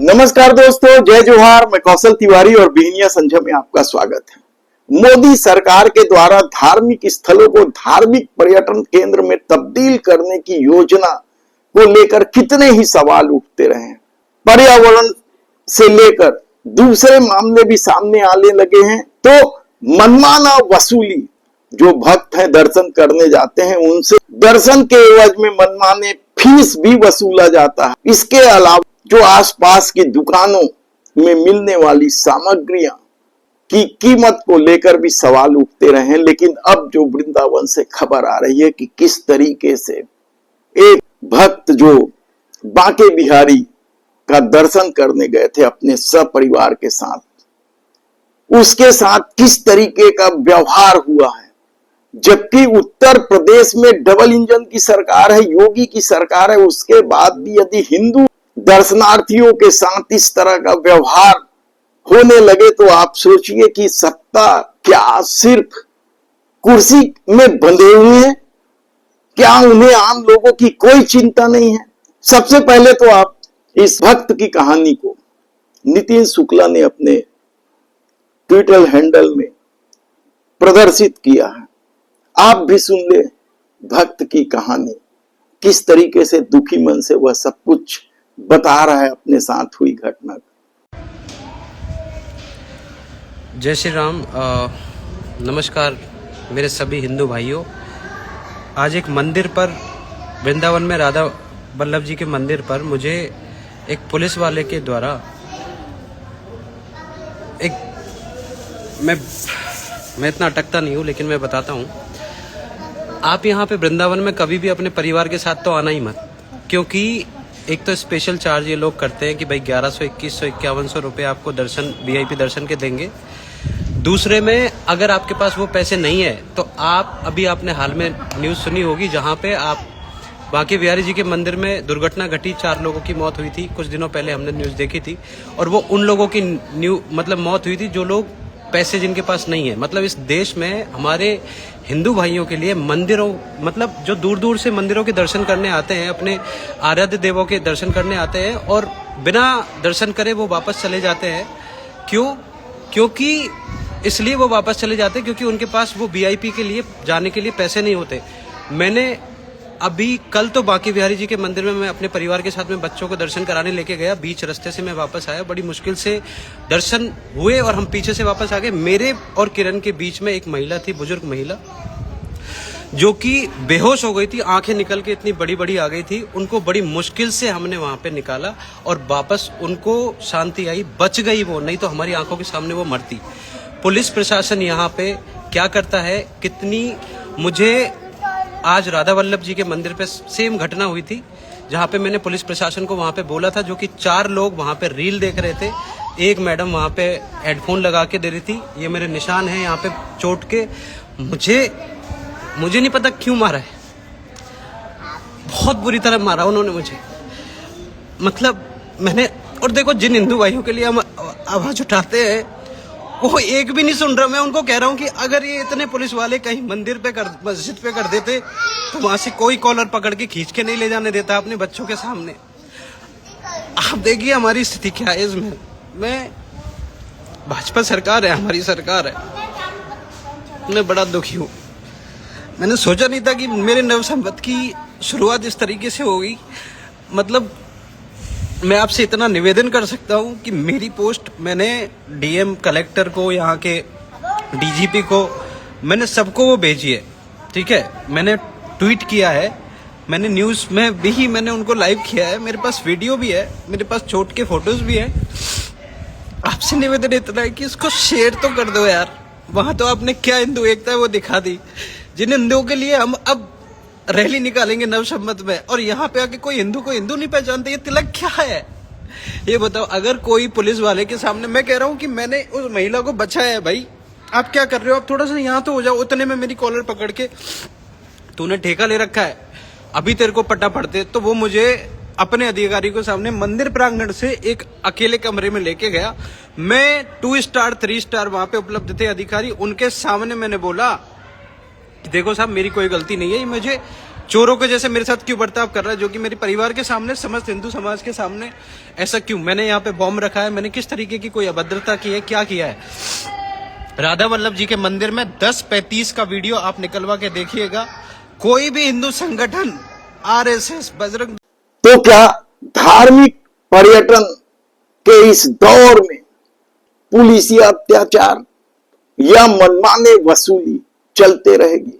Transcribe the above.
नमस्कार दोस्तों, जय जोहार। मैं कौशल तिवारी और बिहनिया संझा में आपका स्वागत है। मोदी सरकार के द्वारा धार्मिक स्थलों को धार्मिक पर्यटन केंद्र में तब्दील करने की योजना को लेकर कितने ही सवाल उठते रहे हैं। पर्यावरण से लेकर दूसरे मामले भी सामने आने लगे हैं। तो मनमाना वसूली, जो भक्त हैं दर्शन करने जाते हैं उनसे दर्शन के एवज में मनमाने फीस भी वसूला जाता है। इसके अलावा जो आसपास की दुकानों में मिलने वाली सामग्रियां की कीमत को लेकर भी सवाल उठते रहे। लेकिन अब जो वृंदावन से खबर आ रही है कि किस तरीके से एक भक्त जो बांके बिहारी का दर्शन करने गए थे अपने सपरिवार के साथ, उसके साथ किस तरीके का व्यवहार हुआ है। जबकि उत्तर प्रदेश में डबल इंजन की सरकार है, योगी की सरकार है, उसके बाद भी यदि हिंदू दर्शनार्थियों के साथ इस तरह का व्यवहार होने लगे तो आप सोचिए कि सत्ता क्या सिर्फ कुर्सी में बंधे हुए हैं? क्या उन्हें आम लोगों की कोई चिंता नहीं है? सबसे पहले तो आप इस भक्त की कहानी को नितिन शुक्ला ने अपने ट्विटर हैंडल में प्रदर्शित किया है। आप भी सुन ले भक्त की कहानी, किस तरीके से दुखी मन से वह सब कुछ बता रहा है अपने साथ हुई घटना। जय श्री राम। नमस्कार मेरे सभी हिंदू भाइयों। आज एक मंदिर पर, वृंदावन में राधा वल्लभ जी के मंदिर पर मुझे एक पुलिस वाले के द्वारा मैं इतना अटकता नहीं हूँ लेकिन मैं बताता हूँ। आप यहाँ पे वृंदावन में कभी भी अपने परिवार के साथ तो आना ही मत, क्योंकि एक तो स्पेशल चार्ज ये लोग करते हैं कि भाई 1100, 2100, 5100 रुपये आपको दर्शन, वीआईपी दर्शन के देंगे। दूसरे में अगर आपके पास वो पैसे नहीं है तो आप, अभी आपने हाल में न्यूज़ सुनी होगी जहाँ पे आप बांके बिहारी जी के मंदिर में दुर्घटना घटी, 4 लोगों की मौत हुई थी। कुछ दिनों पहले हमने न्यूज़ देखी थी और वो उन लोगों की मौत हुई थी जो लोग पैसे जिनके पास नहीं है। मतलब इस देश में हमारे हिंदू भाइयों के लिए मंदिरों, मतलब जो दूर दूर से मंदिरों के दर्शन करने आते हैं, अपने आराध्य देवों के दर्शन करने आते हैं और बिना दर्शन करे वो वापस चले जाते हैं। क्योंकि इसलिए वो वापस चले जाते हैं क्योंकि उनके पास वो वीआईपी के लिए जाने के लिए पैसे नहीं होते। मैंने अभी कल तो बांके बिहारी जी के मंदिर में मैं अपने परिवार के साथ में बच्चों को दर्शन कराने लेके गया। बीच रास्ते से मैं वापस आया, बड़ी मुश्किल से दर्शन हुए और हम पीछे से वापस आ गए। मेरे और किरण के बीच में एक महिला थी, बुजुर्ग महिला, जो कि बेहोश हो गई थी, आंखें निकल के इतनी बड़ी बड़ी आ गई थी। उनको बड़ी मुश्किल से हमने वहां पे निकाला और वापस उनको शांति आई, बच गई वो, नहीं तो हमारी आंखों के सामने वो मरती। पुलिस प्रशासन यहाँ पे क्या करता है, कितनी, मुझे आज राधा वल्लभ जी के मंदिर पे सेम घटना हुई थी जहाँ पे मैंने पुलिस प्रशासन को वहाँ पे बोला था, जो कि 4 लोग वहाँ पे रील देख रहे थे। एक मैडम वहाँ पे हेडफोन लगा के दे रही थी। ये मेरे निशान हैं यहाँ पे चोट के। मुझे नहीं पता क्यों मारा है, बहुत बुरी तरह मारा उन्होंने मुझे। मतलब मैंने, और देखो जिन हिंदू भाइयों के लिए हम आवाज उठाते हैं वो एक भी नहीं सुन रहा। मैं उनको कह रहा हूँ कि अगर ये इतने पुलिस वाले कहीं मंदिर पे मस्जिद पे कर देते तो वहां से कोई कॉलर पकड़ के खींच के नहीं ले जाने देता अपने बच्चों के सामने। आप देखिए हमारी स्थिति क्या है इसमें। मैं, भाजपा सरकार है, हमारी सरकार है, मैं बड़ा दुखी हूँ। मैंने सोचा नहीं था कि मेरे नव संवत की शुरुआत इस तरीके से होगी। मतलब मैं आपसे इतना निवेदन कर सकता हूं कि मेरी पोस्ट मैंने डीएम, कलेक्टर को, यहाँ के डीजीपी को, मैंने सबको वो भेजी है, ठीक है। मैंने ट्वीट किया है, मैंने न्यूज़ में भी मैंने उनको लाइव किया है, मेरे पास वीडियो भी है, मेरे पास चोट के फोटोज भी है। आपसे निवेदन इतना है कि इसको शेयर तो कर दो यार। वहां तो आपने क्या हिंदू एकता है वो दिखा दी। जिन हिंदुओं के लिए हम अब रैली निकालेंगे नव संवत में, और यहाँ पे आके कोई हिंदू को हिंदू नहीं पहचानते, ये तिलक क्या है ये बताओ। अगर कोई पुलिस वाले के सामने, मैं कह रहा हूँ कि मैंने उस महिला को बचाया है, भाई आप क्या कर रहे हो, आप थोड़ा सा यहाँ तो हो जाओ। उतने में मेरी कॉलर पकड़ के, तूने ठेका ले रखा है, अभी तेरे को पट्टा पड़ते। तो वो मुझे अपने अधिकारी को सामने मंदिर प्रांगण से एक अकेले कमरे में लेके गया। मैं 2 स्टार 3 स्टार वहां पे उपलब्ध थे अधिकारी, उनके सामने मैंने बोला देखो साहब मेरी कोई गलती नहीं है, ये मुझे चोरों के जैसे मेरे साथ क्यों बर्ताव कर रहा है, जो कि मेरे परिवार के सामने, समस्त हिंदू समाज के सामने? ऐसा क्यों? मैंने यहाँ पे बॉम्ब रखा है, मैंने किस तरीके की कोई अभद्रता की है, क्या किया है? राधा वल्लभ जी के मंदिर में 10:35 का वीडियो आप निकलवा के देखिएगा। कोई भी हिंदू संगठन, आरएसएस, बजरंग, तो क्या धार्मिक पर्यटन के इस दौर में पुलिसिया अत्याचार या मनमाने वसूली चलते रहेगी?